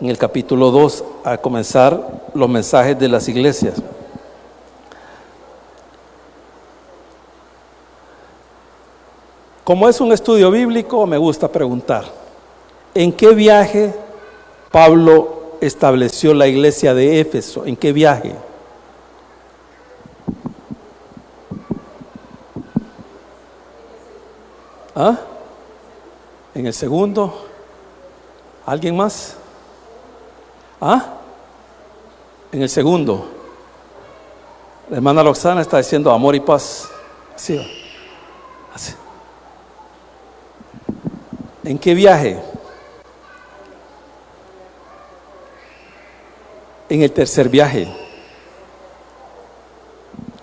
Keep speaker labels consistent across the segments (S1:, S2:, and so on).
S1: en el capítulo 2, a comenzar los mensajes de las iglesias. Como es un estudio bíblico, me gusta preguntar, ¿en qué viaje Pablo estableció la iglesia de Éfeso? ¿En qué viaje? ¿Ah? ¿En el segundo? ¿Alguien más? ¿Ah? En el segundo. La hermana Roxana está diciendo amor y paz. Así va. Así. ¿En qué viaje? En el tercer viaje.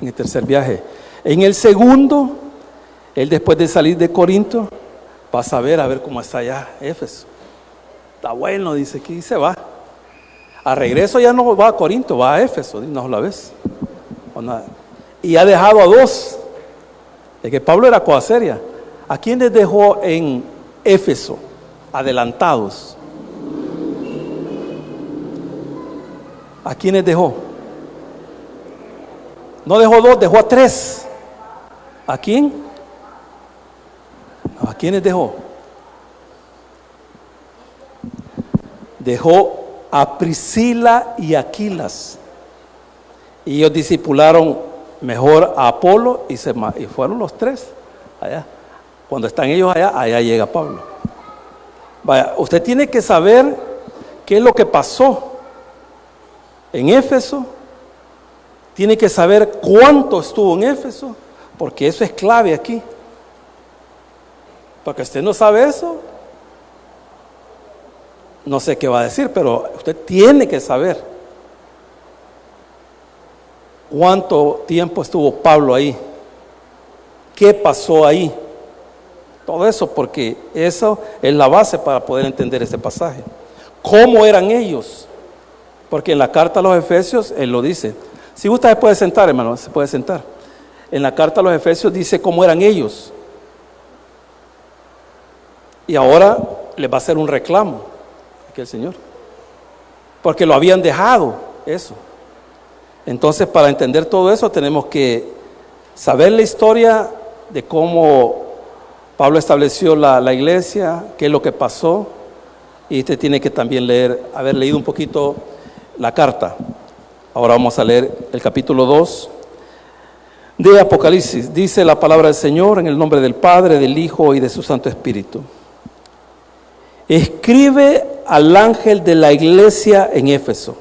S1: En el tercer viaje. En el segundo, él después de salir de Corinto, pasa a ver cómo está allá Éfeso. Está bueno, dice, aquí se va. A regreso ya no va a Corinto, va a Éfeso, una sola vez. Y ha dejado a dos. Es que Pablo era cosa seria. ¿A quiénes dejó en Éfeso? Adelantados. ¿A quiénes dejó? No dejó dos, dejó a tres. ¿A quién? ¿A quiénes dejó? Dejó a Priscila y Aquilas. Y ellos discipularon mejor a Apolo y fueron los tres allá. Cuando están ellos allá llega Pablo. Vaya, usted tiene que saber qué es lo que pasó en Éfeso. Tiene que saber cuánto estuvo en Éfeso, porque eso es clave aquí. Porque usted no sabe eso, no sé qué va a decir, pero usted tiene que saber cuánto tiempo estuvo Pablo ahí, qué pasó ahí, todo eso, porque eso es la base para poder entender este pasaje. ¿Cómo eran ellos? Porque en la carta a los Efesios, él lo dice. Si gusta se puede sentar, hermano, se puede sentar. En la carta a los Efesios dice cómo eran ellos. Y ahora les va a hacer un reclamo aquí el Señor, porque lo habían dejado eso. Entonces, para entender todo eso tenemos que saber la historia de cómo Pablo estableció la iglesia, qué es lo que pasó, y usted tiene que también haber leído un poquito la carta. Ahora vamos a leer el capítulo 2 de Apocalipsis. Dice la palabra del Señor en el nombre del Padre, del Hijo y de su Santo Espíritu. Escribe al ángel de la iglesia en Éfeso,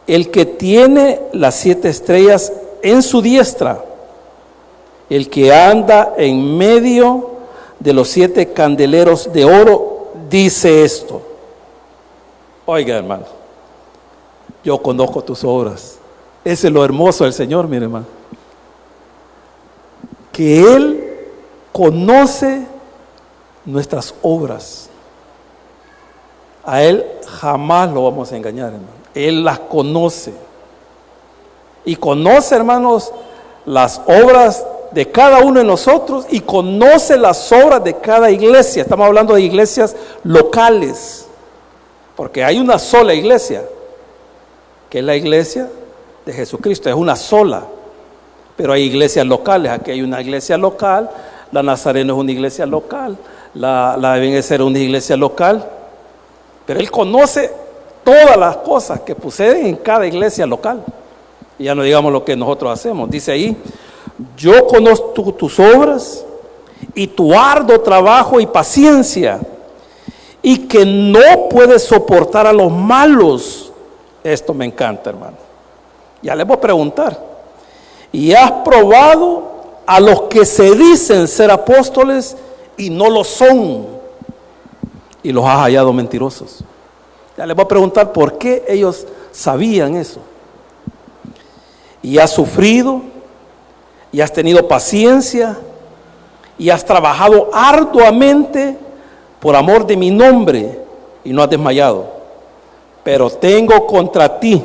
S1: el que tiene las 7 estrellas en su diestra, el que anda en medio de los 7 candeleros de oro, dice esto. Oiga, hermano, yo conozco tus obras. Ese es lo hermoso del Señor, mire, hermano, que Él conoce nuestras obras. A Él jamás lo vamos a engañar, hermano. Él las conoce. Y conoce, hermanos, las obras de cada uno de nosotros y conoce las obras de cada iglesia. Estamos hablando de iglesias locales, porque hay una sola iglesia, que es la iglesia de Jesucristo, es una sola. Pero hay iglesias locales. Aquí hay una iglesia local, la Nazareno es una iglesia local, la Ebenezer es una iglesia local, pero Él conoce todas las cosas que suceden en cada iglesia local. Y ya no digamos lo que nosotros hacemos. Dice ahí, yo conozco tus obras y tu arduo trabajo y paciencia, y que no puedes soportar a los malos. Esto me encanta, hermano. Ya les voy a preguntar. Y has probado a los que se dicen ser apóstoles y no lo son, y los has hallado mentirosos. Ya les voy a preguntar por qué ellos sabían eso. Y has sufrido, y has tenido paciencia, y has trabajado arduamente por amor de mi nombre, y no has desmayado. Pero tengo contra ti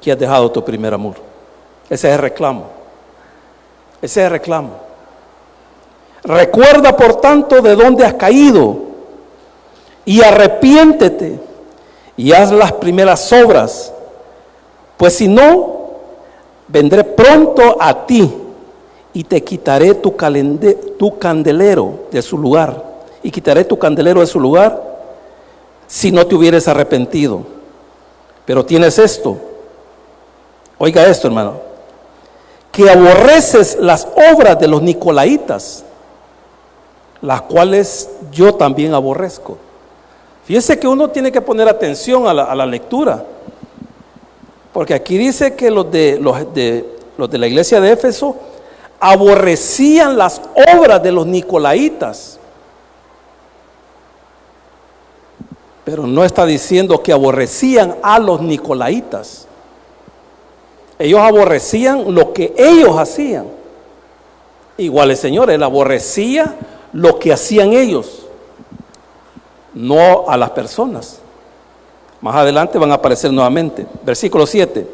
S1: que has dejado tu primer amor. Ese es el reclamo. Ese es el reclamo. Recuerda, por tanto, de dónde has caído y arrepiéntete y haz las primeras obras, pues si no, vendré pronto a ti y te quitaré tu candelero de su lugar, y quitaré tu candelero de su lugar si no te hubieres arrepentido. Pero tienes esto, oiga esto, hermano, que aborreces las obras de los nicolaitas, las cuales yo también aborrezco. Fíjese que uno tiene que poner atención a la lectura, porque aquí dice que los de la iglesia de Éfeso aborrecían las obras de los nicolaitas, pero no está diciendo que aborrecían a los nicolaitas. Ellos aborrecían lo que ellos hacían. Igual el Señor, Él aborrecía lo que hacían ellos, no a las personas. Más adelante van a aparecer nuevamente. Versículo 7.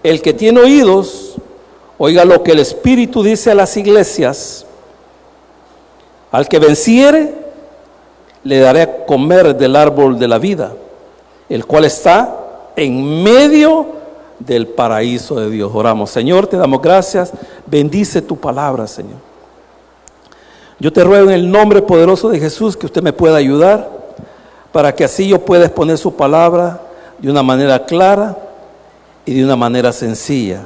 S1: El que tiene oídos, oiga lo que el Espíritu dice a las iglesias. Al que venciere, le daré a comer del árbol de la vida, el cual está en medio del paraíso de Dios. Oramos. Señor, te damos gracias. Bendice tu palabra, Señor. Yo te ruego en el nombre poderoso de Jesús que usted me pueda ayudar, para que así yo pueda exponer su palabra de una manera clara y de una manera sencilla.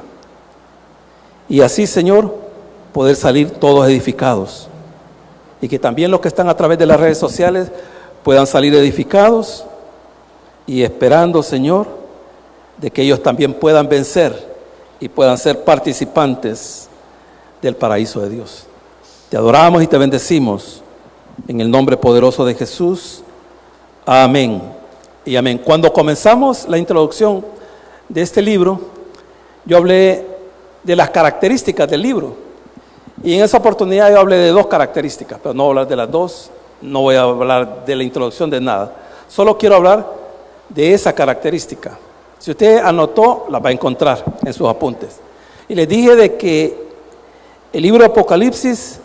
S1: Y así, Señor, poder salir todos edificados. Y que también los que están a través de las redes sociales puedan salir edificados y esperando, Señor, de que ellos también puedan vencer y puedan ser participantes del paraíso de Dios. Te adoramos y te bendecimos en el nombre poderoso de Jesús. Amén y amén. Cuando comenzamos la introducción de este libro, yo hablé de las características del libro. Y en esa oportunidad yo hablé de dos características, pero no voy a hablar de las dos, no voy a hablar de la introducción de nada. Solo quiero hablar de esa característica. Si usted anotó, la va a encontrar en sus apuntes. Y les dije de que el libro de Apocalipsis,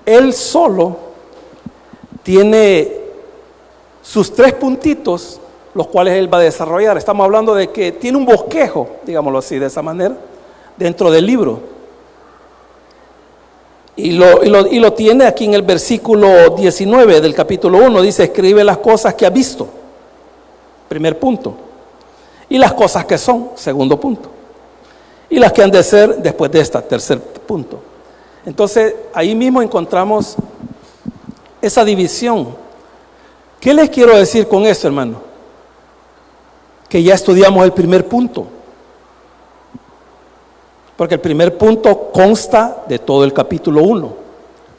S1: él solo tiene sus tres puntitos, los cuales él va a desarrollar. Estamos hablando de que tiene un bosquejo, digámoslo así, de esa manera, dentro del libro. Y lo tiene aquí en el versículo 19 del capítulo 1. Dice, escribe las cosas que has visto, primer punto, y las cosas que son, segundo punto, y las que han de ser después de esta, tercer punto. Entonces ahí mismo encontramos esa división. ¿Qué les quiero decir con esto, hermano? Que ya estudiamos el primer punto, porque el primer punto consta de todo el capítulo 1.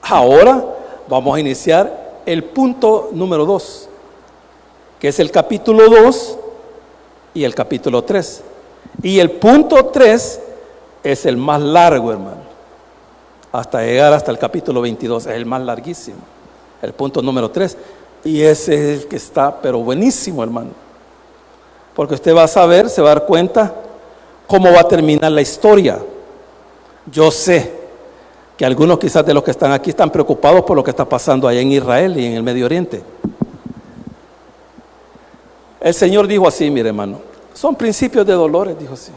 S1: Ahora vamos a iniciar el punto número 2, que es el capítulo 2 y el capítulo 3. Y el punto 3 es el más largo, hermano, hasta llegar hasta el capítulo 22, es el más larguísimo, el punto número 3. Y ese es el que está, pero buenísimo, hermano, porque usted va a saber, se va a dar cuenta cómo va a terminar la historia. Yo sé que algunos quizás de los que están aquí están preocupados por lo que está pasando allá en Israel y en el Medio Oriente. El Señor dijo así, mire, hermano, son principios de dolores, dijo así.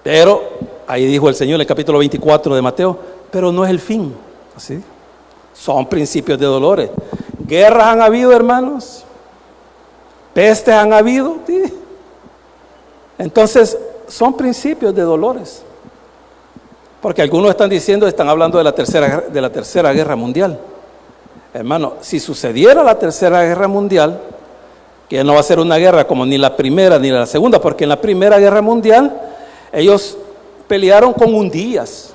S1: Pero, ahí dijo el Señor en el capítulo 24 de Mateo, pero no es el fin, así. Son principios de dolores. Guerras han habido, hermanos. Pestes han habido. ¿Sí? Entonces, son principios de dolores. Porque algunos están diciendo, están hablando de la tercera guerra mundial. Hermano, si sucediera la tercera guerra mundial, que no va a ser una guerra como ni la primera ni la segunda, porque en la primera guerra mundial ellos pelearon con hundías.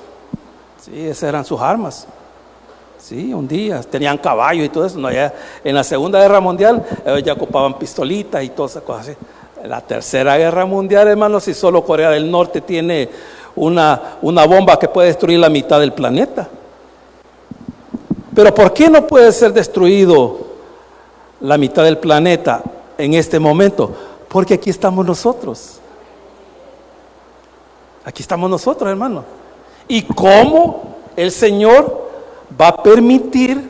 S1: Sí, esas eran sus armas. Sí, hundías, tenían caballos y todo eso. No, ya en la Segunda Guerra Mundial ellos ya ocupaban pistolitas y todas esas cosas así. En la Tercera Guerra Mundial, hermanos, si solo Corea del Norte tiene una bomba que puede destruir la mitad del planeta. Pero ¿por qué no puede ser destruido la mitad del planeta en este momento? Porque aquí estamos nosotros. Aquí estamos nosotros, hermano. ¿Y cómo el Señor va a permitir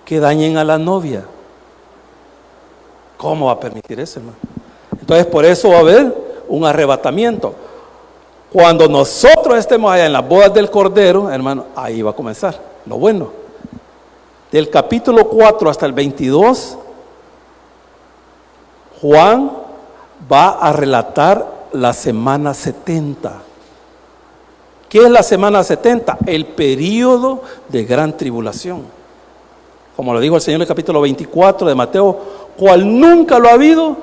S1: que dañen a la novia. ¿Cómo va a permitir eso, hermano? Entonces, por eso va a haber un arrebatamiento. Cuando nosotros estemos allá en las bodas del Cordero, hermano, ahí va a comenzar lo bueno. Del capítulo 4 hasta el 22, Juan va a relatar la semana 70. ¿Qué es la semana 70? El período de gran tribulación. Como lo dijo el Señor en el capítulo 24 de Mateo, cual nunca lo ha habido,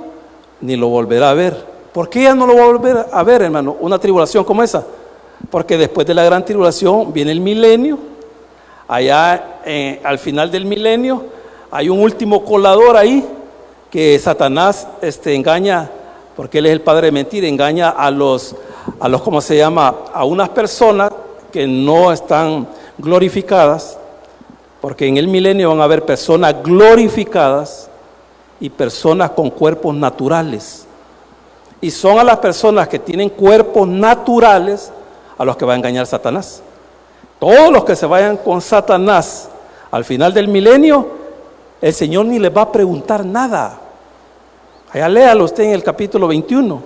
S1: ni lo volverá a ver. ¿Por qué ya no lo va a volver a ver, hermano? Una tribulación como esa. Porque después de la gran tribulación viene el milenio. Allá al final del milenio hay un último colador ahí que Satanás engaña, porque él es el padre de mentira, engaña a los ¿cómo se llama? A unas personas que no están glorificadas, porque en el milenio van a haber personas glorificadas y personas con cuerpos naturales. Y son a las personas que tienen cuerpos naturales a los que va a engañar Satanás. Todos los que se vayan con Satanás al final del milenio, el Señor ni les va a preguntar nada. Allá léalo usted en el capítulo 21.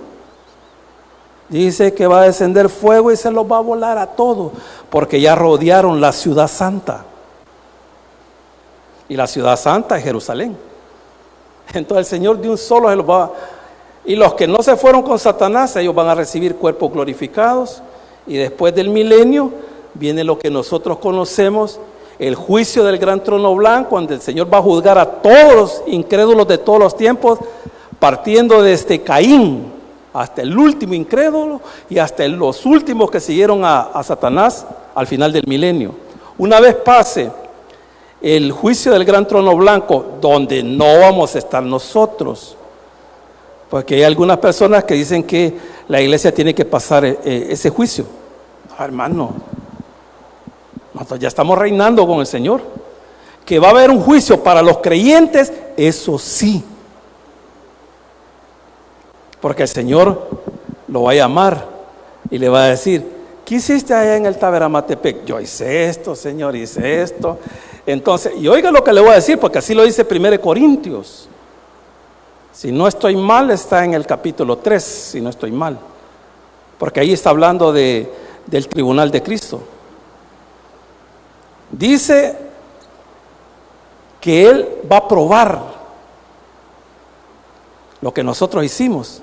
S1: Dice que va a descender fuego y se los va a volar a todos, porque ya rodearon la ciudad santa. Y la ciudad santa es Jerusalén. Entonces el Señor de un solo se los va a... Y los que no se fueron con Satanás, ellos van a recibir cuerpos glorificados. Y después del milenio viene lo que nosotros conocemos, el juicio del gran trono blanco, donde el Señor va a juzgar a todos los incrédulos de todos los tiempos, partiendo desde Caín hasta el último incrédulo y hasta los últimos que siguieron a Satanás al final del milenio. Una vez pase el juicio del gran trono blanco, donde no vamos a estar nosotros, porque hay algunas personas que dicen que la iglesia tiene que pasar ese juicio. No, hermano, nosotros ya estamos reinando con el Señor. Que va a haber un juicio para los creyentes, eso sí, porque el Señor lo va a llamar y le va a decir: ¿qué hiciste allá en el Taberamatepec? Yo hice esto, Señor, hice esto. Entonces, y oiga lo que le voy a decir, porque así lo dice 1 Corintios. Si no estoy mal, está en el capítulo 3, si no estoy mal. Porque ahí está hablando del tribunal de Cristo. Dice que Él va a probar lo que nosotros hicimos.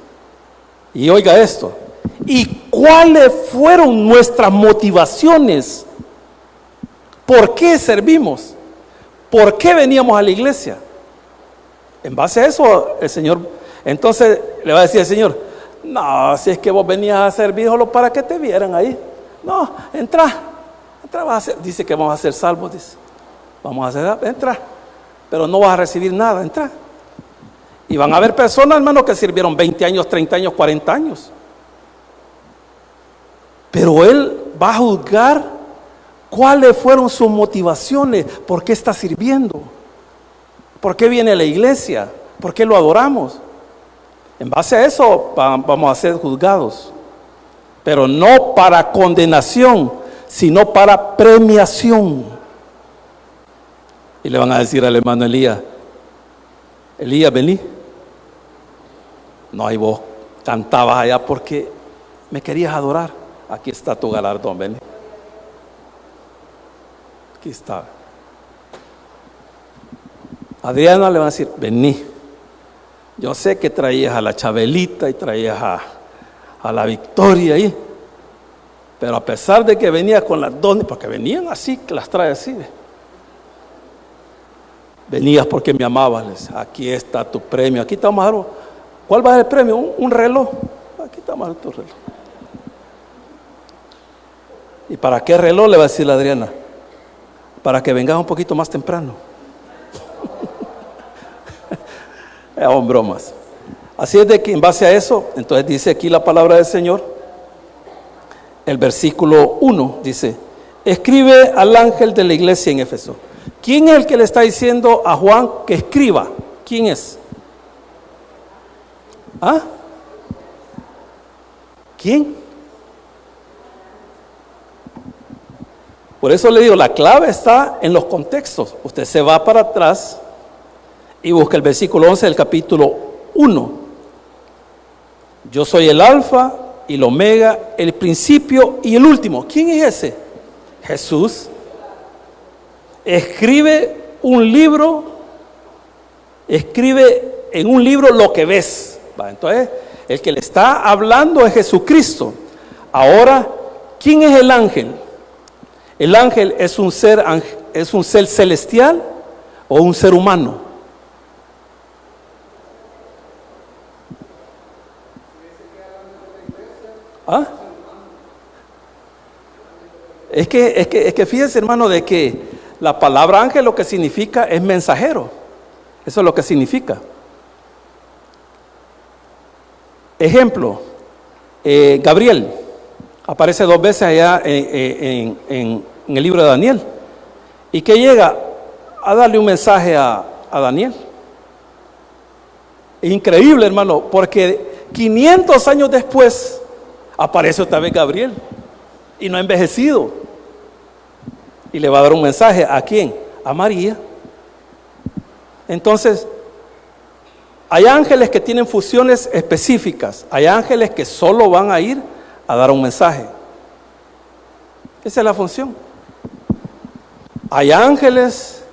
S1: Y oiga esto, ¿y cuáles fueron nuestras motivaciones? ¿Por qué servimos? ¿Por qué veníamos a la iglesia? En base a eso, el Señor, entonces le va a decir al Señor: no, si es que vos venías a servir solo para que te vieran ahí. No, entra, vas a ser, dice que vamos a ser salvos, dice. Vamos a ser, entra, pero no vas a recibir nada, entra. Y van a haber personas, hermano, que sirvieron 20 años, 30 años, 40 años. Pero Él va a juzgar cuáles fueron sus motivaciones, por qué está sirviendo, por qué viene a la iglesia, por qué lo adoramos. En base a eso vamos a ser juzgados, pero no para condenación, sino para premiación. Y le van a decir al hermano Elías: Elías, vení. No, y vos cantabas allá porque me querías adorar. Aquí está tu galardón, vení. Aquí está. Adriana le va a decir: vení. Yo sé que traías a la Chabelita y traías a la Victoria ahí, pero a pesar de que venías con las dos, porque venían así, que las trae así, venías porque me amabas. Aquí está tu premio. Aquí te vamos a dar. ¿Cuál va a ser el premio? Un reloj. Aquí te vamos a dar tu reloj. ¿Y para qué reloj? Le va a decir la Adriana: para que vengas un poquito más temprano. Son bromas. Así es de que en base a eso, entonces dice aquí la palabra del Señor, el versículo 1 dice: escribe al ángel de la iglesia en Éfeso. ¿Quién es el que le está diciendo a Juan que escriba? ¿Quién es? ¿Ah? ¿Quién? Por eso le digo, la clave está en los contextos. Usted se va para atrás y busca el versículo 11 del capítulo 1. Yo soy el alfa y el omega, el principio y el último. ¿Quién es ese? Jesús. Escribe en un libro lo que ves. Entonces, el que le está hablando es Jesucristo. Ahora, ¿quién es el ángel? ¿El ángel es un ser celestial o un ser humano? ¿Ah? Es que fíjense, hermano, de que la palabra ángel lo que significa es mensajero. Eso es lo que significa. Ejemplo, Gabriel aparece 2 veces allá en el libro de Daniel, y que llega a darle un mensaje a Daniel. Es increíble, hermano, porque 500 años después aparece otra vez Gabriel y no ha envejecido, y le va a dar un mensaje. ¿A quién? A María. Entonces, hay ángeles que tienen funciones específicas, hay ángeles que solo van a ir a dar un mensaje. Esa es la función. Hay ángeles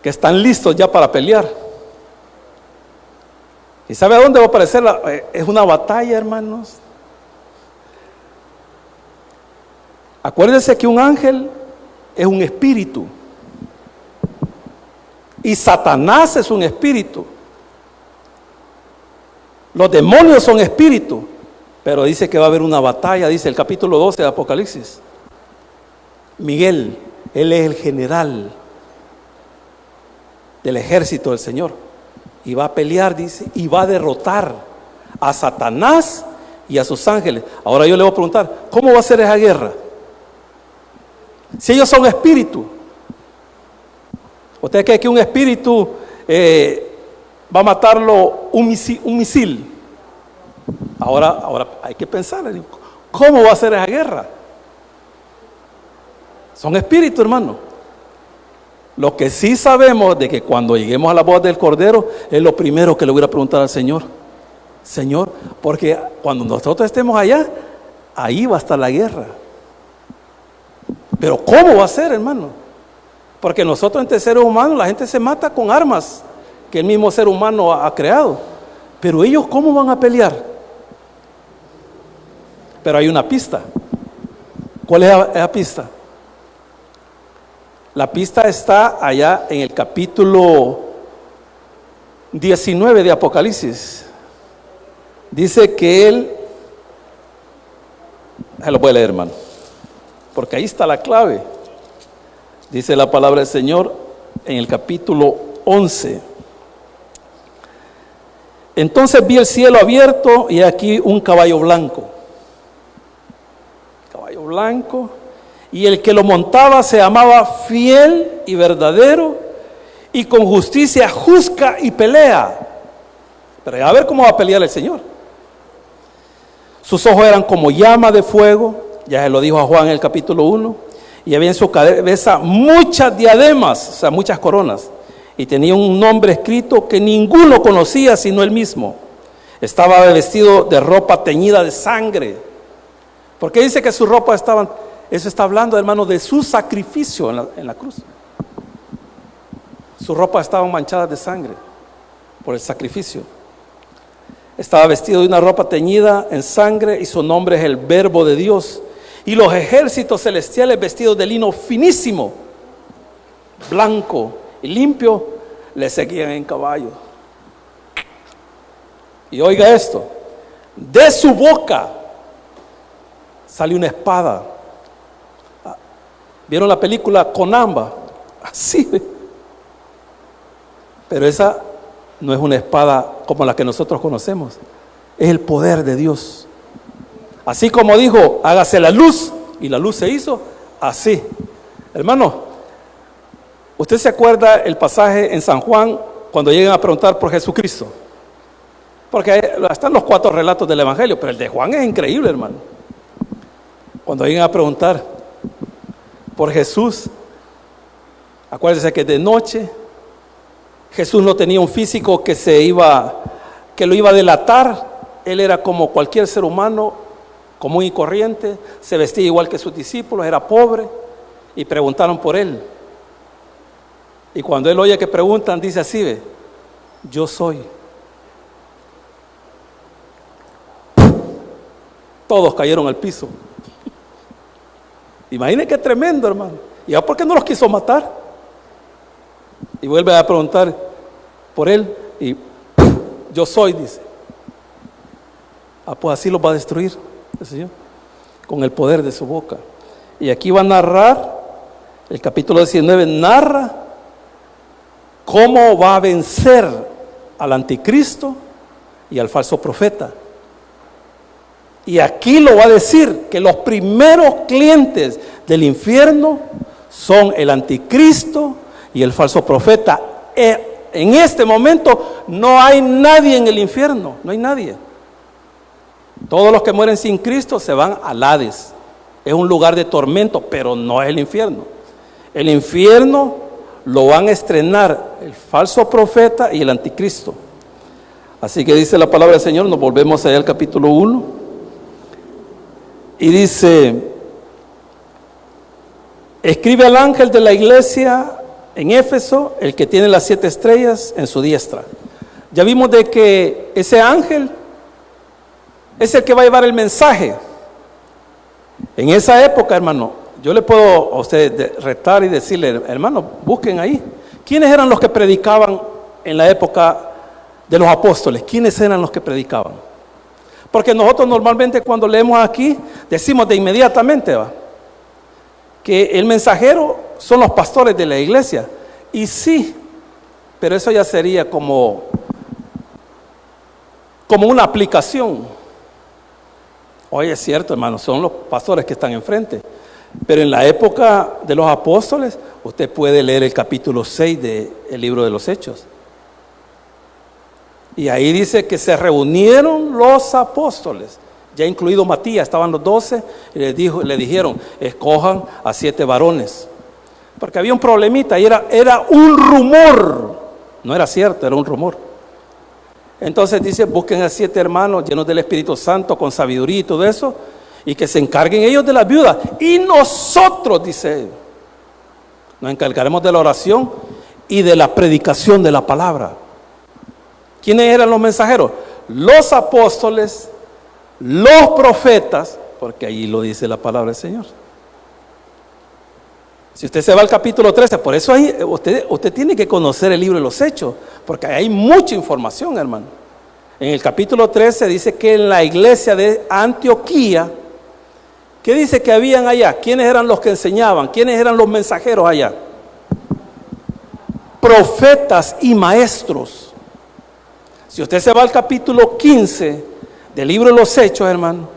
S1: que están listos ya para pelear. ¿Y sabe a dónde va a aparecer? Es una batalla, hermanos. Acuérdense que un ángel es un espíritu y Satanás es un espíritu. Los demonios son espíritus, pero dice que va a haber una batalla, dice el capítulo 12 de Apocalipsis. Miguel, él es el general del ejército del Señor, y va a pelear, dice, y va a derrotar a Satanás y a sus ángeles. Ahora yo le voy a preguntar, ¿cómo va a ser esa guerra? Si ellos son espíritus, ¿usted cree que un espíritu va a matarlo un misil? Ahora hay que pensar, ¿cómo va a ser esa guerra? Son espíritus, hermano. Lo que sí sabemos de que cuando lleguemos a la boda del Cordero es lo primero que le voy a preguntar al Señor. Señor, porque cuando nosotros estemos allá, ahí va a estar la guerra. Pero ¿cómo va a ser, hermano? Porque nosotros entre seres humanos, la gente se mata con armas que el mismo ser humano ha creado. Pero ellos, ¿cómo van a pelear? Pero hay una pista. ¿Cuál es esa pista? La pista está allá en el capítulo 19 de Apocalipsis. Dice que él, lo voy a leer, hermano, porque ahí está la clave. Dice la palabra del Señor en el capítulo 11. Entonces vi el cielo abierto y aquí un caballo blanco. Caballo blanco. Y el que lo montaba se llamaba Fiel y Verdadero, y con justicia juzga y pelea. Pero a ver cómo va a pelear el Señor. Sus ojos eran como llama de fuego, ya se lo dijo a Juan en el capítulo 1, y había en su cabeza muchas diademas, o sea, muchas coronas, y tenía un nombre escrito que ninguno conocía sino él mismo. Estaba vestido de ropa teñida de sangre. ¿Por qué dice que sus ropas estaban? Eso está hablando, hermano, de su sacrificio en la cruz. Sus ropas estaban manchadas de sangre por el sacrificio. Estaba vestido de una ropa teñida en sangre y su nombre es el Verbo de Dios. Y los ejércitos celestiales vestidos de lino finísimo, blanco y limpio, le seguían en caballo. Y oiga esto, de su boca sale una espada. ¿Vieron la película Conamba? Así. Pero esa no es una espada como la que nosotros conocemos. Es el poder de Dios. Así como dijo, hágase la luz, y la luz se hizo, así. Hermano, ¿usted se acuerda el pasaje en San Juan cuando llegan a preguntar por Jesucristo? Porque están los 4 relatos del Evangelio, pero el de Juan es increíble, hermano. Cuando llegan a preguntar, por Jesús. Acuérdense que de noche Jesús no tenía un físico que lo iba a delatar. Él era como cualquier ser humano, común y corriente, se vestía igual que sus discípulos, era pobre, y preguntaron por él. Y cuando él oye que preguntan, dice así: ve, yo soy. Todos cayeron al piso. Imaginen qué tremendo, hermano. ¿Y ahora por qué no los quiso matar? Y vuelve a preguntar por él, y yo soy, dice. Pues así los va a destruir el Señor, con el poder de su boca. Y aquí va a narrar, el capítulo 19 narra cómo va a vencer al anticristo y al falso profeta. Y aquí lo va a decir, que los primeros clientes del infierno son el anticristo y el falso profeta. En este momento no hay nadie en el infierno, no hay nadie. Todos los que mueren sin Cristo se van al Hades. Es un lugar de tormento, pero no es el infierno. El infierno lo van a estrenar el falso profeta y el anticristo. Así que dice la palabra del Señor, nos volvemos allá al capítulo 1. Y dice: escribe al ángel de la iglesia en Éfeso, el que tiene las 7 estrellas en su diestra. Ya vimos de que ese ángel es el que va a llevar el mensaje. En esa época, hermano, yo le puedo a usted retar y decirle: hermano, busquen ahí. ¿Quiénes eran los que predicaban en la época de los apóstoles? ¿Quiénes eran los que predicaban? Porque nosotros normalmente cuando leemos aquí, decimos de inmediatamente que el mensajero son los pastores de la iglesia. Y sí, pero eso ya sería como una aplicación. Hoy es cierto, hermano, son los pastores que están enfrente. Pero en la época de los apóstoles, usted puede leer el capítulo 6 del libro de los Hechos. Y ahí dice que se reunieron los apóstoles, ya incluido Matías, estaban los 12, y le dijeron: escojan a 7 varones. Porque había un problemita, y era un rumor, no era cierto, era un rumor. Entonces dice: busquen a 7 hermanos llenos del Espíritu Santo, con sabiduría y todo eso, y que se encarguen ellos de las viudas. Y nosotros, dice, nos encargaremos de la oración y de la predicación de la palabra. ¿Quiénes eran los mensajeros? Los apóstoles, los profetas, porque ahí lo dice la palabra del Señor. Si usted se va al capítulo 13, por eso ahí usted tiene que conocer el libro de los Hechos, porque hay mucha información, hermano. En el capítulo 13 dice que en la iglesia de Antioquía, ¿qué dice que habían allá? ¿Quiénes eran los que enseñaban? ¿Quiénes eran los mensajeros allá? Profetas y maestros. Si usted se va al capítulo 15 del libro de los Hechos, hermano,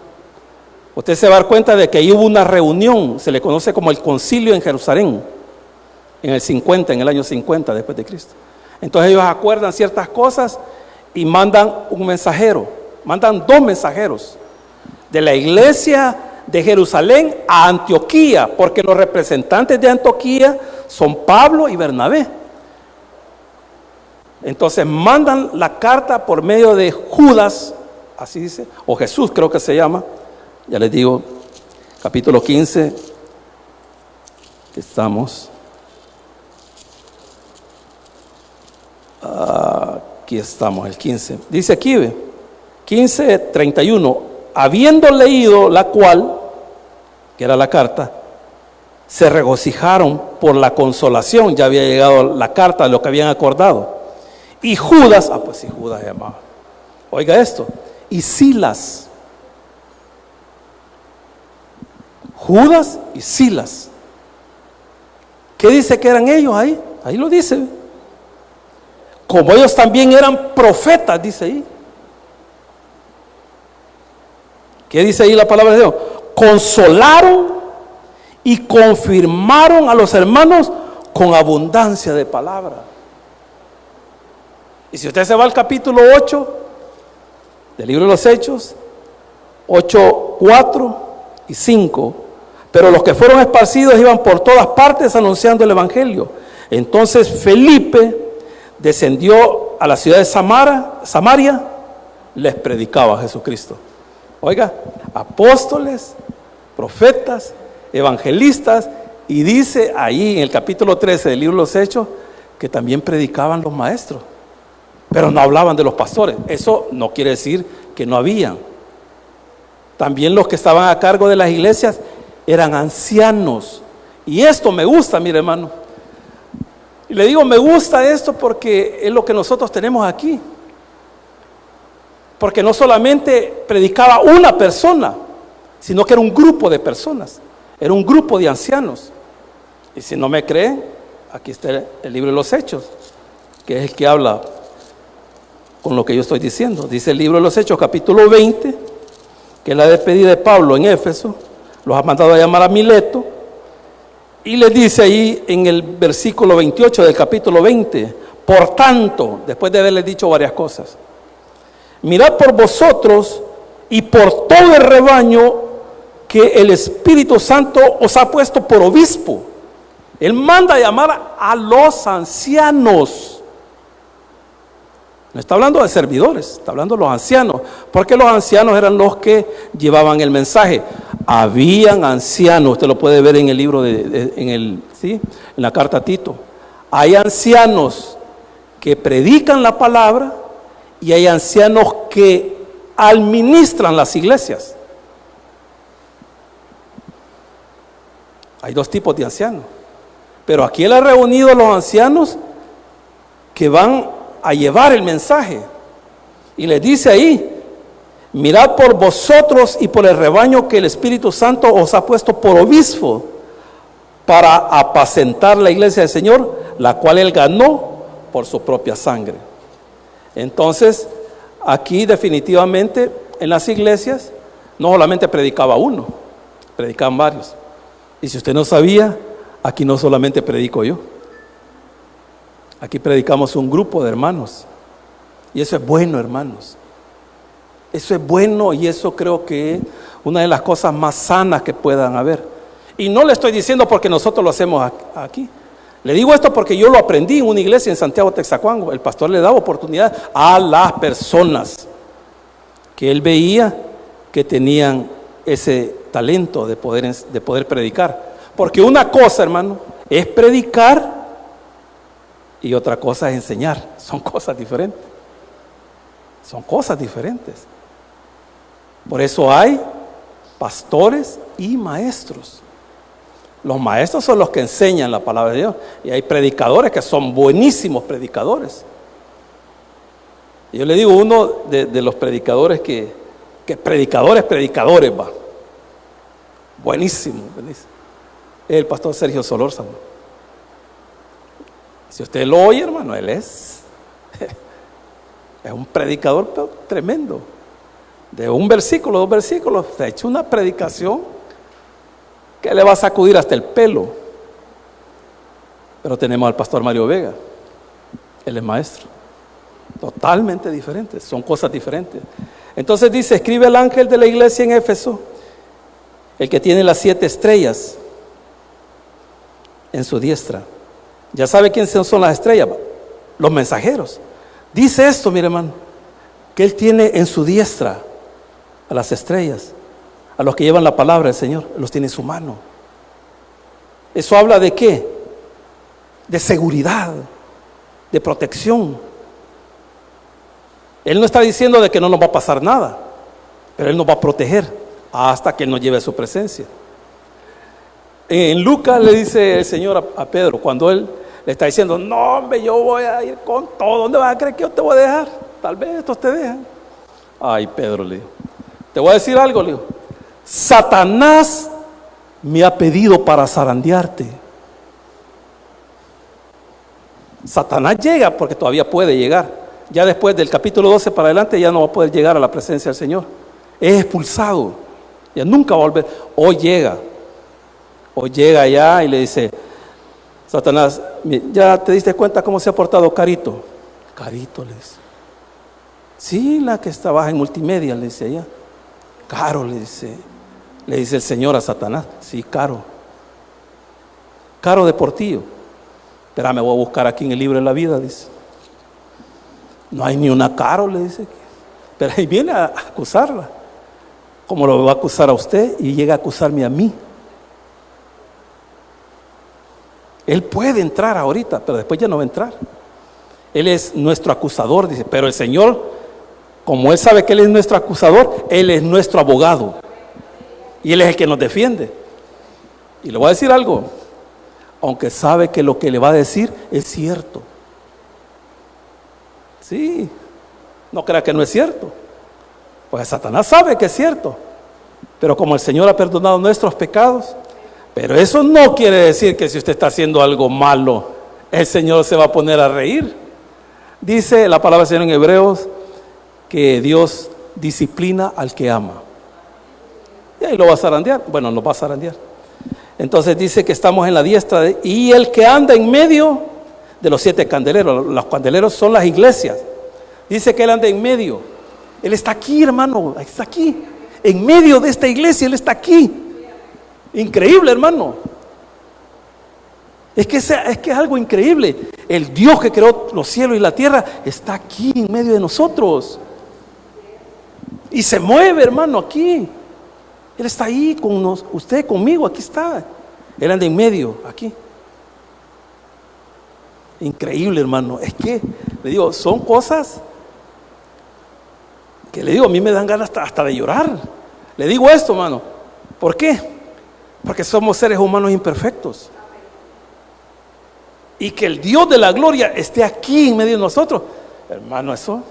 S1: usted se va a dar cuenta de que ahí hubo una reunión, se le conoce como el concilio en Jerusalén, en el año 50 después de Cristo. Entonces ellos acuerdan ciertas cosas y mandan un mensajero, mandan 2 mensajeros de la iglesia de Jerusalén a Antioquía, porque los representantes de Antioquía son Pablo y Bernabé. Entonces mandan la carta por medio de Judas, así dice, o Jesús creo que se llama. Ya les digo, capítulo 15, estamos. Aquí estamos, el 15. Dice aquí, 15:31, habiendo leído la cual, que era la carta, se regocijaron por la consolación. Ya había llegado la carta de lo que habían acordado. Y Judas, pues sí, Judas se llamaba. Oiga esto, y Silas. Judas y Silas. ¿Qué dice que eran ellos ahí? Ahí lo dice. Como ellos también eran profetas, dice ahí. ¿Qué dice ahí la palabra de Dios? Consolaron y confirmaron a los hermanos con abundancia de palabra. Y si usted se va al capítulo 8 del libro de los Hechos, 8, 4 y 5, Pero los que fueron esparcidos iban por todas partes anunciando el evangelio. Entonces Felipe descendió a la ciudad de Samaria, les predicaba a Jesucristo. Oiga, apóstoles, profetas, evangelistas, y dice ahí en el capítulo 13 del libro de los Hechos que también predicaban los maestros, pero no hablaban de los pastores. Eso no quiere decir que no habían. También los que estaban a cargo de las iglesias eran ancianos. Y esto me gusta, mire hermano. Y le digo, me gusta esto porque es lo que nosotros tenemos aquí. Porque no solamente predicaba una persona, sino que era un grupo de personas. Era un grupo de ancianos. Y si no me creen, aquí está el libro de los Hechos, que es el que habla con lo que yo estoy diciendo. Dice el libro de los Hechos, capítulo 20, que es la despedida de Pablo en Éfeso. Los ha mandado a llamar a Mileto. Y les dice ahí en el versículo 28 del capítulo 20, por tanto, después de haberles dicho varias cosas, mirad por vosotros y por todo el rebaño que el Espíritu Santo os ha puesto por obispo. Él manda a llamar a los ancianos. No está hablando de servidores, está hablando de los ancianos, porque los ancianos eran los que llevaban el mensaje. Habían ancianos, usted lo puede ver en el libro en la carta a Tito. Hay ancianos que predican la palabra y hay ancianos que administran las iglesias. Hay dos tipos de ancianos. Pero aquí él ha reunido a los ancianos que van a llevar el mensaje. Y les dice ahí, mirad por vosotros y por el rebaño que el Espíritu Santo os ha puesto por obispo para apacentar la iglesia del Señor, la cual él ganó por su propia sangre. Entonces, aquí definitivamente en las iglesias no solamente predicaba uno, predicaban varios. Y si usted no sabía, aquí no solamente predico yo. Aquí predicamos un grupo de hermanos. Y eso es bueno, hermanos. Eso es bueno y eso creo que es una de las cosas más sanas que puedan haber. Y no le estoy diciendo porque nosotros lo hacemos aquí. Le digo esto porque yo lo aprendí en una iglesia en Santiago, Texacuango. El pastor le daba oportunidad a las personas que él veía que tenían ese talento de poder predicar. Porque una cosa, hermano, es predicar y otra cosa es enseñar. Son cosas diferentes. Son cosas diferentes. Por eso hay pastores y maestros. Los maestros son los que enseñan la palabra de Dios. Y hay predicadores que son buenísimos predicadores. Y yo le digo, uno de los predicadores que predicadores va. Buenísimo, buenísimo. Es el pastor Sergio Solórzano. Si usted lo oye, hermano, él es un predicador tremendo. De un versículo, 2 versículos, se ha hecho una predicación que le va a sacudir hasta el pelo. Pero tenemos al pastor Mario Vega, él es maestro. Totalmente diferentes, son cosas diferentes. Entonces dice, escribe al ángel de la iglesia en Éfeso, el que tiene las 7 estrellas en su diestra. Ya sabe quiénes son las estrellas, los mensajeros. Dice esto, mire hermano, que él tiene en su diestra a las estrellas, a los que llevan la palabra del Señor, los tiene en su mano. Eso habla de ¿qué? De seguridad, de protección. Él no está diciendo de que no nos va a pasar nada, pero él nos va a proteger hasta que él nos lleve a su presencia. En Lucas le dice el Señor a Pedro, cuando él le está diciendo, no hombre, yo voy a ir con todo, ¿dónde vas a creer que yo te voy a dejar? Tal vez estos te dejan. Ay, Pedro, le dijo, te voy a decir algo, le dijo, Satanás me ha pedido para zarandearte. Satanás llega porque todavía puede llegar. Ya después del capítulo 12 para adelante ya no va a poder llegar a la presencia del Señor. Es expulsado, ya nunca va a volver. Hoy llega allá y le dice, Satanás, ¿ya te diste cuenta cómo se ha portado Carito? Carito, le dice. Sí, la que trabaja en multimedia, le dice ella. Caro, le dice. Le dice el Señor a Satanás. Sí, caro. Caro de Portillo. Espera, me voy a buscar aquí en el libro de la vida, dice. No hay ni una Caro, le dice. Pero ahí viene a acusarla. Como lo va a acusar a usted y llega a acusarme a mí. Él puede entrar ahorita, pero después ya no va a entrar. Él es nuestro acusador, dice. Pero el Señor, como Él sabe que Él es nuestro acusador, Él es nuestro abogado. Y Él es el que nos defiende. Y le voy a decir algo. Aunque sabe que lo que le va a decir es cierto. Sí. No crea que no es cierto. Pues Satanás sabe que es cierto. Pero como el Señor ha perdonado nuestros pecados, pero eso no quiere decir que si usted está haciendo algo malo, el Señor se va a poner a reír. Dice la palabra del Señor en Hebreos que Dios disciplina al que ama. Y ahí lo va a zarandear. Bueno, nos va a zarandear. Entonces dice que estamos en la diestra y el que anda en medio de los 7 candeleros. Los candeleros son las iglesias. Dice que Él anda en medio. Él está aquí, hermano. Está aquí. En medio de esta iglesia, Él está aquí. Increíble, hermano. Es que es algo increíble. El Dios que creó los cielos y la tierra está aquí en medio de nosotros. Y se mueve, hermano, aquí. Él está ahí con usted, conmigo, aquí está. Él anda en medio, aquí. Increíble, hermano. Es que, le digo, son cosas que le digo, a mí me dan ganas hasta de llorar. Le digo esto, hermano. ¿Por qué? Porque somos seres humanos imperfectos. Y que el Dios de la gloria esté aquí en medio de nosotros. Hermano, eso.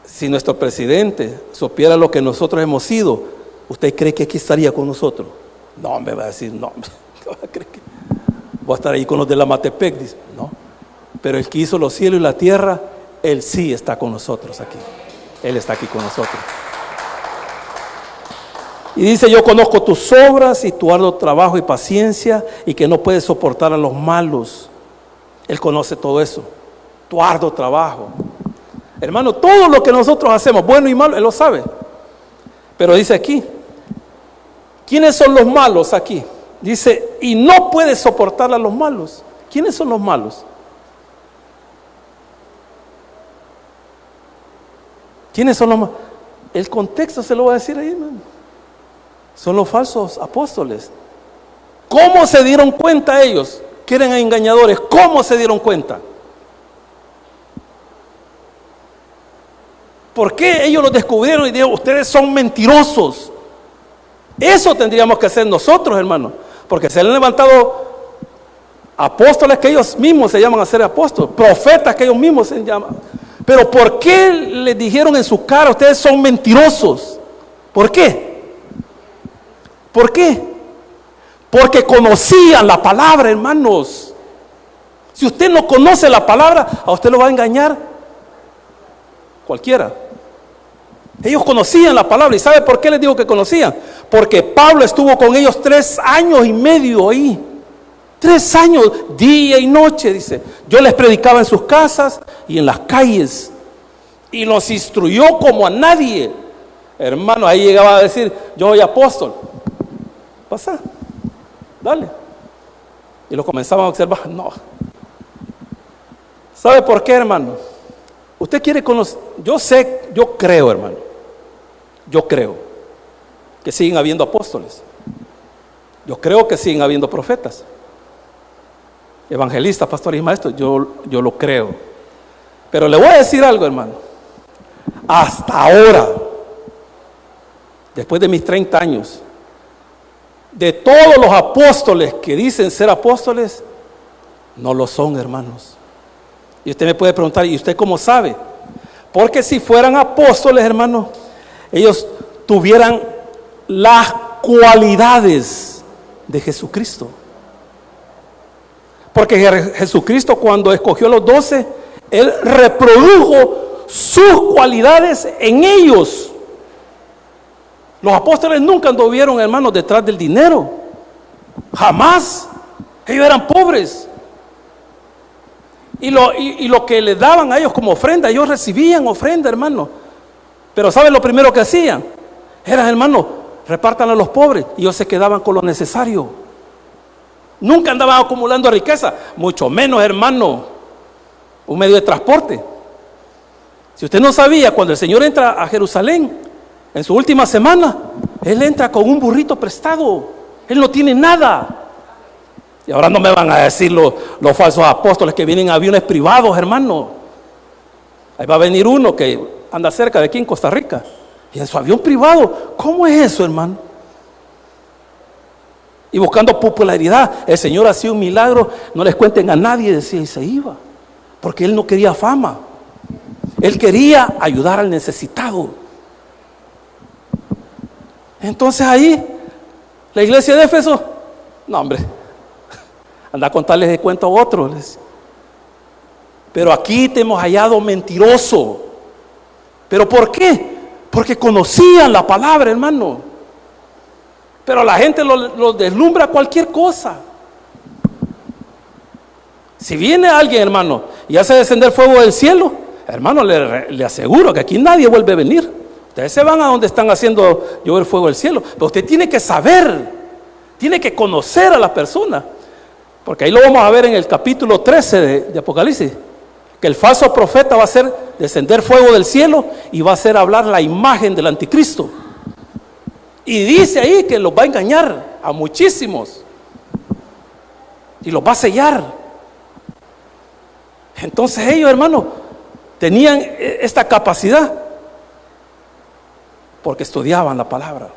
S1: Si nuestro presidente supiera lo que nosotros hemos sido, ¿usted cree que aquí estaría con nosotros? No, me va a decir, no, voy a estar ahí con los de la Matepec, dice, no. Pero el que hizo los cielos y la tierra, Él sí está con nosotros aquí. Él está aquí con nosotros. Y dice, yo conozco tus obras y tu arduo trabajo y paciencia y que no puedes soportar a los malos. Él conoce todo eso, tu arduo trabajo. Hermano, todo lo que nosotros hacemos, bueno y malo, Él lo sabe. Pero dice aquí, ¿quiénes son los malos aquí? Dice, y no puedes soportar a los malos. ¿Quiénes son los malos? ¿Quiénes son los malos? El contexto se lo va a decir ahí, hermano. Son los falsos apóstoles. ¿Cómo se dieron cuenta ellos? Que eran engañadores. ¿Cómo se dieron cuenta? ¿Por qué ellos los descubrieron y dijeron, ustedes son mentirosos? Eso tendríamos que hacer nosotros, hermano. Porque se han levantado apóstoles que ellos mismos se llaman a ser apóstoles, profetas que ellos mismos se llaman. Pero ¿por qué les dijeron en su cara, ustedes son mentirosos? ¿Por qué? ¿Por qué? Porque conocían la palabra, hermanos. Si usted no conoce la palabra, a usted lo va a engañar cualquiera. Ellos conocían la palabra. ¿Y sabe por qué les digo que conocían? Porque Pablo estuvo con ellos 3 años y medio ahí. 3 años, día y noche, dice. Yo les predicaba en sus casas y en las calles. Y los instruyó como a nadie. Hermano, ahí llegaba a decir, yo soy apóstol. Pasa, dale. Y lo comenzaban a observar. No. ¿Sabe por qué, hermano? Usted quiere conocer. Yo creo, hermano. Yo creo que siguen habiendo apóstoles. Yo creo que siguen habiendo profetas, evangelistas, pastores y maestros. Yo lo creo. Pero le voy a decir algo, hermano. Hasta ahora, después de mis 30 años, de todos los apóstoles que dicen ser apóstoles, no lo son, hermanos. Y usted me puede preguntar, ¿y usted cómo sabe? Porque si fueran apóstoles, hermanos, ellos tuvieran las cualidades de Jesucristo. Porque Jesucristo, cuando escogió a los 12, Él reprodujo sus cualidades en ellos. Los apóstoles nunca anduvieron, hermanos, detrás del dinero. Jamás. Ellos eran pobres. Y lo que le daban a ellos como ofrenda, ellos recibían ofrenda, hermano. Pero ¿saben lo primero que hacían? Era, hermano, repártanlo a los pobres. Y ellos se quedaban con lo necesario. Nunca andaban acumulando riqueza, mucho menos, hermano, un medio de transporte. Si usted no sabía, cuando el Señor entra a Jerusalén, en su última semana, Él entra con un burrito prestado. Él no tiene nada. Y ahora no me van a decir los falsos apóstoles que vienen en aviones privados, hermano. Ahí va a venir uno que anda cerca de aquí en Costa Rica y en su avión privado. ¿Cómo es eso, hermano? Y buscando popularidad. El Señor hacía un milagro, no les cuenten a nadie, decía, y se iba. Porque Él no quería fama. Él quería ayudar al necesitado. Entonces ahí, la iglesia de Éfeso, no, hombre, anda a contarles de cuento a otros. Pero aquí te hemos hallado mentiroso. ¿Pero por qué? Porque conocían la palabra, hermano. Pero la gente lo deslumbra cualquier cosa. Si viene alguien, hermano, y hace descender fuego del cielo, hermano, le aseguro que aquí nadie vuelve a venir. Ustedes se van a donde están haciendo llover fuego del cielo. Pero usted tiene que saber, tiene que conocer a la persona. Porque ahí lo vamos a ver en el capítulo 13 de Apocalipsis. Que el falso profeta va a hacer descender fuego del cielo y va a hacer hablar la imagen del anticristo. Y dice ahí que los va a engañar a muchísimos. Y los va a sellar. Entonces ellos, hermano, tenían esta capacidad porque estudiaban la palabra.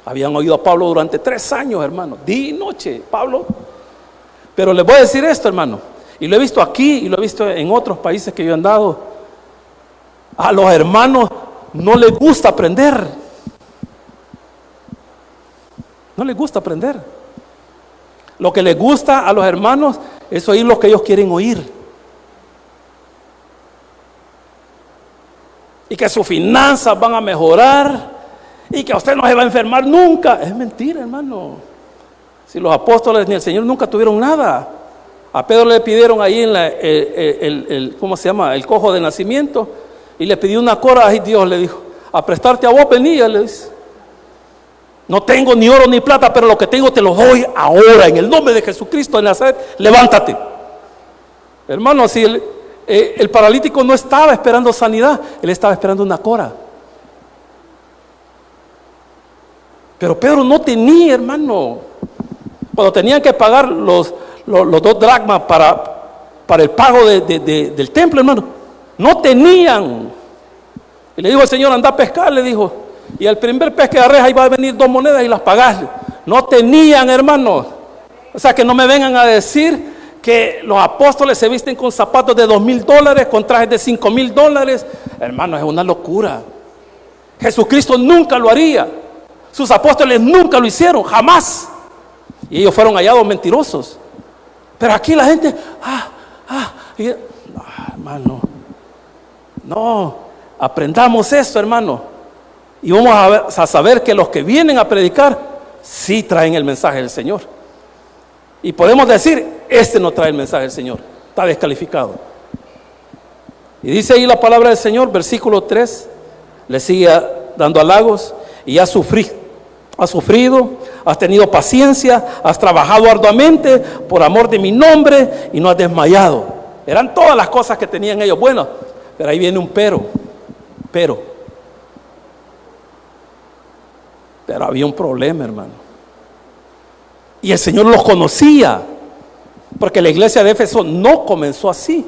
S1: Habían oído a Pablo durante 3 años, hermano, día y noche, Pablo. Pero les voy a decir esto, hermano, y lo he visto aquí y lo he visto en otros países que yo he andado. A los hermanos no les gusta aprender. No les gusta aprender. Lo que les gusta a los hermanos es oír lo que ellos quieren oír. Y que sus finanzas van a mejorar y que a usted no se va a enfermar nunca. Es mentira, hermano. Si los apóstoles ni el Señor nunca tuvieron nada. A Pedro le pidieron ahí en ¿cómo se llama? El cojo de nacimiento. Y le pidió una cora. Y Dios le dijo, a prestarte a vos venía, le dice. No tengo ni oro ni plata, pero lo que tengo te lo doy ahora. En el nombre de Jesucristo de Nazaret, levántate. Hermano, si el paralítico no estaba esperando sanidad, él estaba esperando una cora. Pero Pedro no tenía, hermano. Cuando tenían que pagar los 2 dracmas para el pago del templo, hermano, no tenían. Y le dijo al Señor, anda a pescar, le dijo. Y al primer pez que agarres, ahí va a venir 2 monedas y las pagás. No tenían, hermano. O sea, que no me vengan a decir que los apóstoles se visten con zapatos de $2,000, con trajes de $5,000. Hermano, es una locura. Jesucristo nunca lo haría. Sus apóstoles nunca lo hicieron, jamás. Y ellos fueron hallados mentirosos. Pero aquí la gente, hermano, no, aprendamos esto, hermano. Y vamos a saber que los que vienen a predicar, sí traen el mensaje del Señor. Y podemos decir, este no trae el mensaje del Señor, está descalificado. Y dice ahí la palabra del Señor, versículo 3, le sigue dando halagos, y has sufrido, has tenido paciencia, has trabajado arduamente por amor de mi nombre y no has desmayado. Eran todas las cosas que tenían ellos. Bueno, pero ahí viene un pero había un problema, hermano. Y el Señor los conocía, porque la iglesia de Éfeso no comenzó así.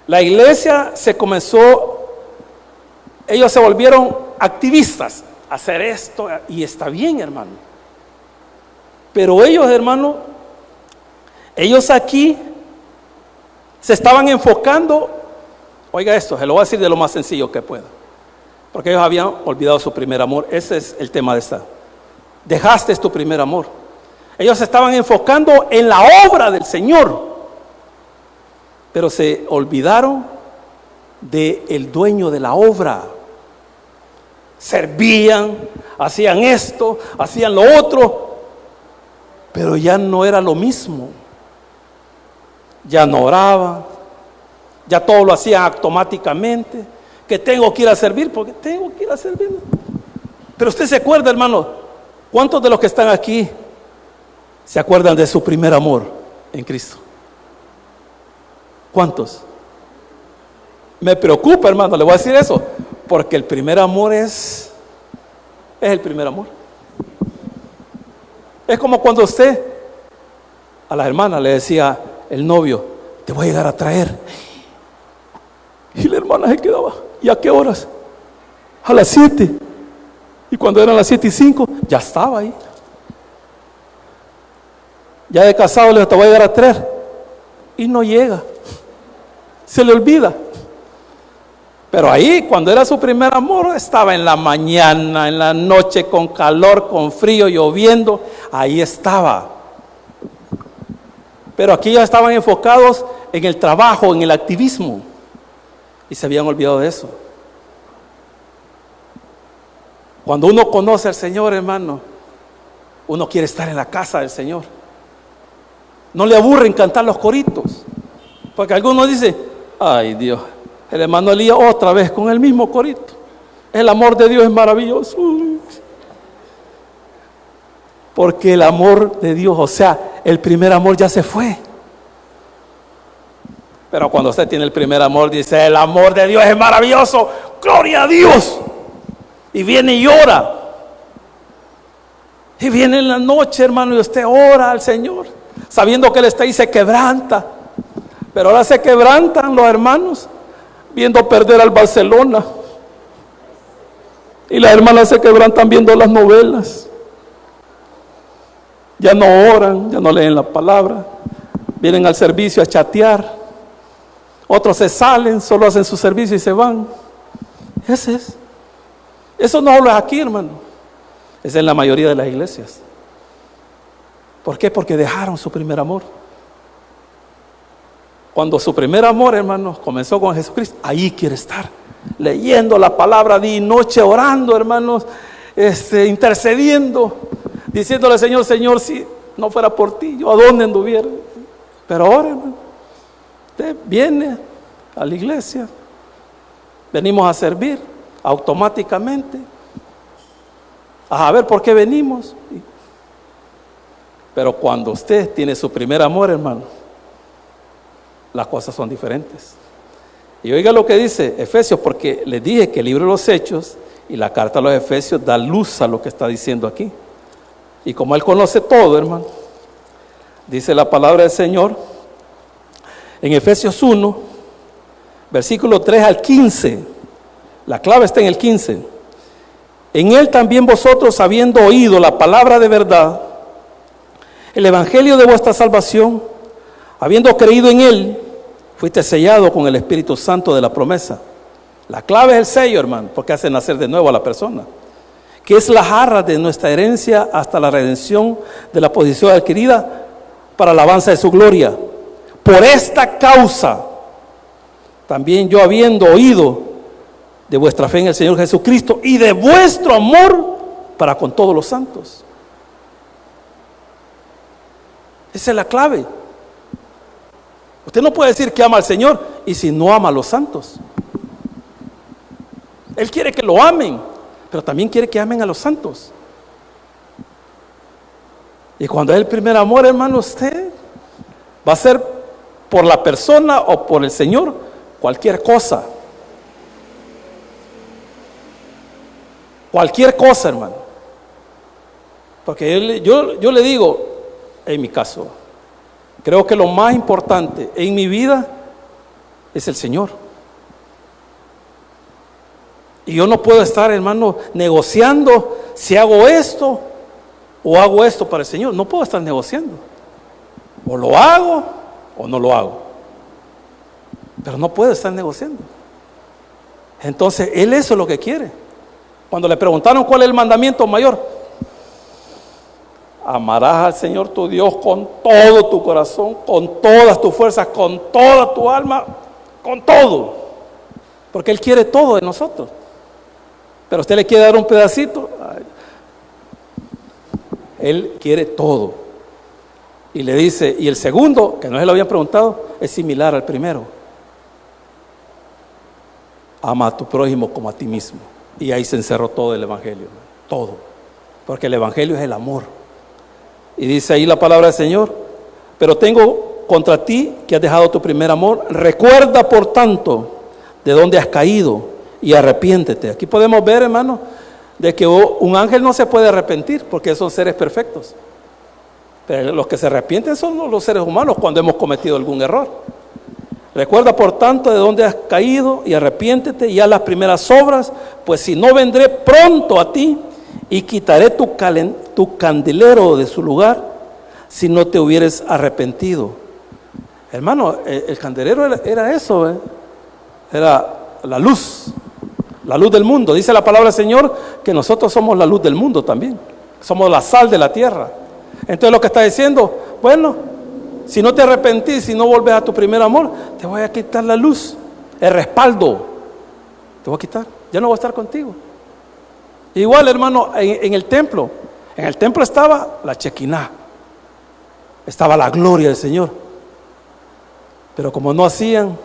S1: La iglesia ellos se volvieron activistas, hacer esto, y está bien, hermano. Pero ellos, hermano, ellos aquí se estaban enfocando, oiga esto, se lo voy a decir de lo más sencillo que pueda, porque ellos habían olvidado su primer amor. Ese es el tema de esta. Dejaste tu primer amor. Ellos se estaban enfocando en la obra del Señor, pero se olvidaron del dueño de la obra. Servían, hacían esto, hacían lo otro, pero ya no era lo mismo. Ya no oraban, ya todo lo hacían automáticamente, que tengo que ir a servir, porque tengo que ir a servir. Pero usted se acuerda, hermano, ¿cuántos de los que están aquí se acuerdan de su primer amor en Cristo? ¿Cuántos? Me preocupa, hermano, le voy a decir eso, porque el primer amor es el primer amor. Es como cuando usted a la hermana le decía el novio, te voy a llegar a traer, y la hermana se quedaba, ¿y a qué horas? A las 7, y cuando eran las 7:05 ya estaba ahí, ya de casado le dijo, te voy a llegar a traer, y no llega, se le olvida. Pero ahí, cuando era su primer amor, estaba en la mañana, en la noche, con calor, con frío, lloviendo, ahí estaba. Pero aquí ya estaban enfocados en el trabajo, en el activismo, y se habían olvidado de eso. Cuando uno conoce al Señor, hermano, uno quiere estar en la casa del Señor. No le aburren cantar los coritos, porque algunos dicen, ay Dios, el hermano Elías otra vez con el mismo corito. El amor de Dios es maravilloso. Porque el amor de Dios, o sea, el primer amor ya se fue. Pero cuando usted tiene el primer amor, dice, el amor de Dios es maravilloso, gloria a Dios. Y viene y ora. Y viene en la noche, hermano, y usted ora al Señor, sabiendo que Él está ahí, se quebranta. Pero ahora se quebrantan los hermanos viendo perder al Barcelona, y las hermanas se quebrantan viendo las novelas. Ya no oran, ya no leen la palabra, vienen al servicio a chatear. Otros se salen, solo hacen su servicio y se van. Ese es. Eso no habla aquí, hermano. Es en la mayoría de las iglesias. ¿Por qué? Porque dejaron su primer amor. Cuando su primer amor, hermanos, comenzó con Jesucristo, ahí quiere estar, leyendo la palabra día y noche, orando, hermanos, intercediendo, diciéndole al Señor, Señor, si no fuera por ti, yo a dónde anduviera. Pero ahora, hermano, usted viene a la iglesia, venimos a servir automáticamente, a ver por qué venimos. Pero cuando usted tiene su primer amor, hermano, las cosas son diferentes. Y oiga lo que dice Efesios, porque les dije que el libro de los Hechos y la carta a los Efesios da luz a lo que está diciendo aquí. Y como Él conoce todo, hermano, dice la palabra del Señor en Efesios 1, versículo 3 al 15. La clave está en el 15. En Él también vosotros, habiendo oído la palabra de verdad, el evangelio de vuestra salvación, habiendo creído en Él, fuiste sellado con el Espíritu Santo de la promesa. La clave es el sello, hermano, porque hace nacer de nuevo a la persona, que es la jarra de nuestra herencia hasta la redención de la posición adquirida para alabanza de su gloria. Por esta causa, también yo, habiendo oído de vuestra fe en el Señor Jesucristo y de vuestro amor para con todos los santos. Esa es la clave. Usted no puede decir que ama al Señor y si no ama a los santos. Él quiere que lo amen, pero también quiere que amen a los santos. Y cuando es el primer amor, hermano, usted va a hacer por la persona o por el Señor cualquier cosa. Cualquier cosa, hermano. Porque yo le digo, en mi caso, creo que lo más importante en mi vida es el Señor. Y yo no puedo estar, hermano, negociando si hago esto o hago esto para el Señor. No puedo estar negociando. O lo hago o no lo hago. Pero no puedo estar negociando. Entonces, Él eso es lo que quiere. Cuando le preguntaron cuál es el mandamiento mayor, amarás al Señor tu Dios con todo tu corazón, con todas tus fuerzas, con toda tu alma, con todo. Porque Él quiere todo de nosotros. Pero usted le quiere dar un pedacito. Él quiere todo. Y le dice, y el segundo, que no se lo habían preguntado, es similar al primero. ama a tu prójimo como a ti mismo. Y ahí se encerró todo el evangelio, todo, porque el evangelio es el amor. Y dice ahí la palabra del Señor: pero tengo contra ti que has dejado tu primer amor. Recuerda por tanto de dónde has caído y arrepiéntete. Aquí podemos ver, hermano, de que un ángel no se puede arrepentir porque son seres perfectos. Pero los que se arrepienten son los seres humanos cuando hemos cometido algún error. Recuerda por tanto de dónde has caído y arrepiéntete y haz las primeras obras, pues si no, vendré pronto a ti y quitaré tu candelero de su lugar si no te hubieres arrepentido. Hermano, el candelero era eso, era la luz del mundo. Dice la palabra del Señor que nosotros somos la luz del mundo también, somos la sal de la tierra. Entonces lo que está diciendo, bueno, si no te arrepentís, si no volves a tu primer amor, te voy a quitar la luz, el respaldo, te voy a quitar, ya no voy a estar contigo. Igual, hermano, en el templo estaba la Shekinah, estaba la gloria del Señor, pero como no hacían,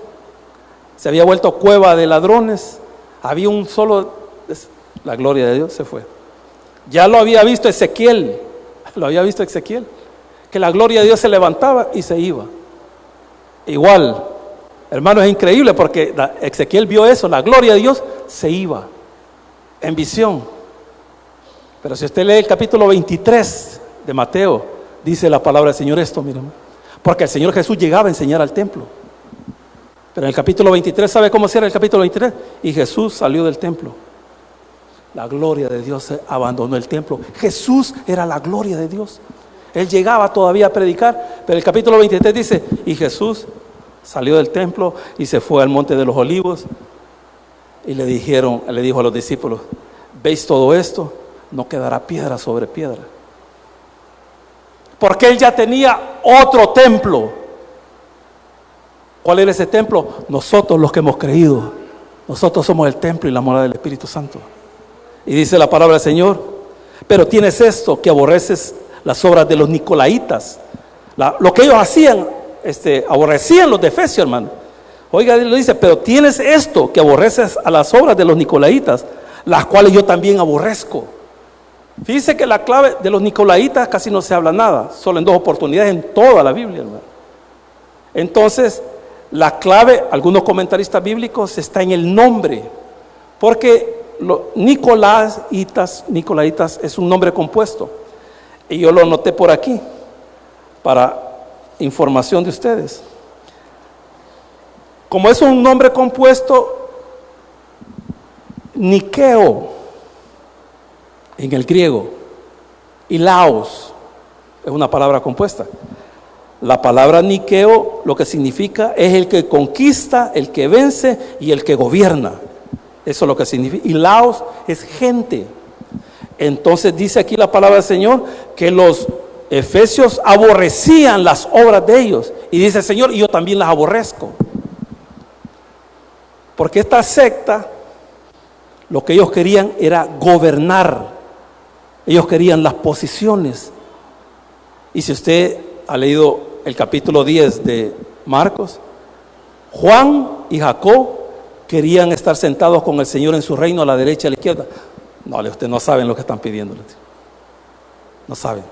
S1: se había vuelto cueva de ladrones, había un solo, la gloria de Dios se fue. Ya lo había visto Ezequiel, que la gloria de Dios se levantaba y se iba. Igual, hermano, es increíble porque Ezequiel vio eso, la gloria de Dios se iba en visión. Pero si usted lee el capítulo 23 de Mateo, dice la palabra del Señor esto, miren, porque el Señor Jesús llegaba a enseñar al templo. Pero en el capítulo 23, ¿sabe cómo cierra el capítulo 23? Y Jesús salió del templo. La gloria de Dios abandonó el templo. Jesús era la gloria de Dios. Él llegaba todavía a predicar, pero el capítulo 23 dice: y Jesús salió del templo y se fue al monte de los olivos. Y le dijo a los discípulos: ¿veis todo esto? No quedará piedra sobre piedra. Porque él ya tenía otro templo. ¿Cuál era ese templo? Nosotros, los que hemos creído. Nosotros somos el templo y la morada del Espíritu Santo. Y dice la palabra del Señor: pero tienes esto, que aborreces las obras de los nicolaitas. Lo que ellos hacían, aborrecían los de Efesios, hermano. Oiga, lo dice: pero tienes esto, que aborreces a las obras de los nicolaitas, las cuales yo también aborrezco. Fíjese que la clave de los nicolaitas casi no se habla nada, solo en 2 oportunidades en toda la Biblia, hermano. Entonces, la clave, algunos comentaristas bíblicos, está en el nombre, porque los nicolaitas es un nombre compuesto, y yo lo anoté por aquí para información de ustedes. Como es un nombre compuesto, Nikeo en el griego y Laos es una palabra compuesta. La palabra Nikeo lo que significa es el que conquista, el que vence y el que gobierna. Eso es lo que significa. Y Laos es gente. Entonces dice aquí la palabra del Señor que los efesios aborrecían las obras de ellos. Y dice el Señor: y yo también las aborrezco. Porque esta secta, lo que ellos querían era gobernar. Ellos querían las posiciones. Y si usted ha leído el capítulo 10 de Marcos, Juan y Jacob querían estar sentados con el Señor en su reino a la derecha y a la izquierda. No, ustedes no saben lo que están pidiendo. No saben.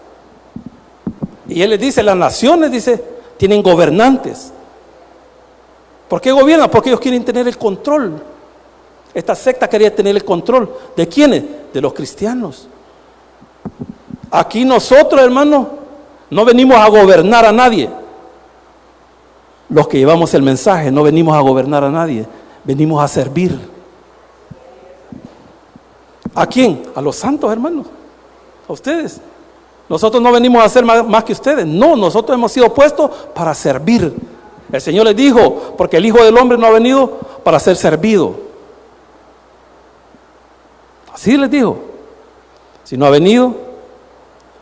S1: Y él les dice: las naciones, dice, tienen gobernantes. ¿Por qué gobiernan? Porque ellos quieren tener el control. Esta secta quería tener el control. ¿De quiénes? De los cristianos. Aquí nosotros, hermanos, no venimos a gobernar a nadie. Los que llevamos el mensaje no venimos a gobernar a nadie, venimos a servir. ¿A quién? A los santos, hermanos, a ustedes. Nosotros no venimos a hacer más que ustedes. No, nosotros hemos sido puestos para servir. El Señor les dijo: porque el Hijo del Hombre no ha venido para ser servido. Así les dijo: sino ha venido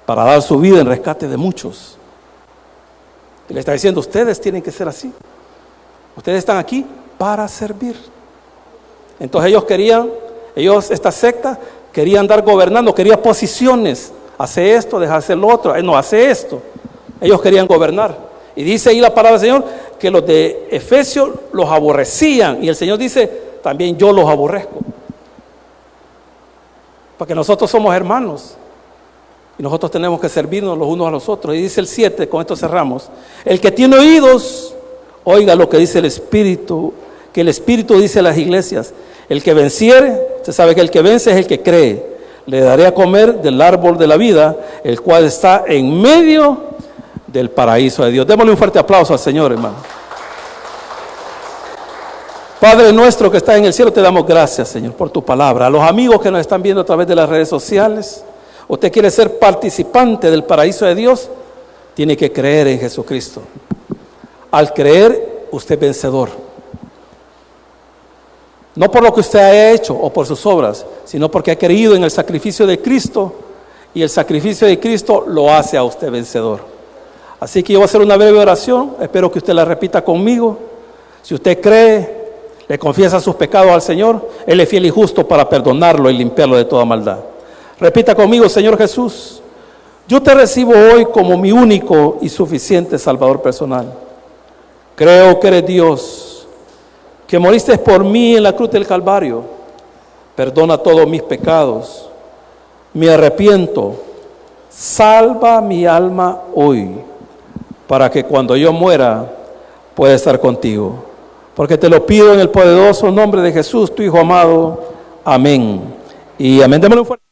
S1: para dar su vida en rescate de muchos. Y le está diciendo: ustedes tienen que ser así. Ustedes están aquí para servir. Entonces esta secta quería andar gobernando, quería posiciones. Hace esto, deja hacer lo otro. No, hace esto. Ellos querían gobernar. Y dice ahí la palabra del Señor que los de Efesios los aborrecían. Y el Señor dice: también yo los aborrezco. Porque nosotros somos hermanos y nosotros tenemos que servirnos los unos a los otros. Y dice el 7, con esto cerramos: el que tiene oídos, oiga lo que dice el Espíritu, que el Espíritu dice a las iglesias. El que venciere, usted sabe que el que vence es el que cree. Le daré a comer del árbol de la vida, el cual está en medio del paraíso de Dios. Démosle un fuerte aplauso al Señor, hermano. Padre nuestro que está en el cielo, te damos gracias, Señor, por tu palabra. A los amigos que nos están viendo a través de las redes sociales, usted quiere ser participante del paraíso de Dios, tiene que creer en Jesucristo. Al creer, usted es vencedor. No por lo que usted haya hecho o por sus obras, sino porque ha creído en el sacrificio de Cristo, y el sacrificio de Cristo lo hace a usted vencedor. Así que yo voy a hacer una breve oración, espero que usted la repita conmigo. Si usted cree, le confiesa sus pecados al Señor, Él es fiel y justo para perdonarlo y limpiarlo de toda maldad. Repita conmigo: Señor Jesús, yo te recibo hoy como mi único y suficiente Salvador personal. Creo que eres Dios, que moriste por mí en la cruz del Calvario. Perdona todos mis pecados, me arrepiento, salva mi alma hoy, para que cuando yo muera pueda estar contigo. Porque te lo pido en el poderoso nombre de Jesús, tu Hijo amado. Amén. Y amén. Démosle un fuerte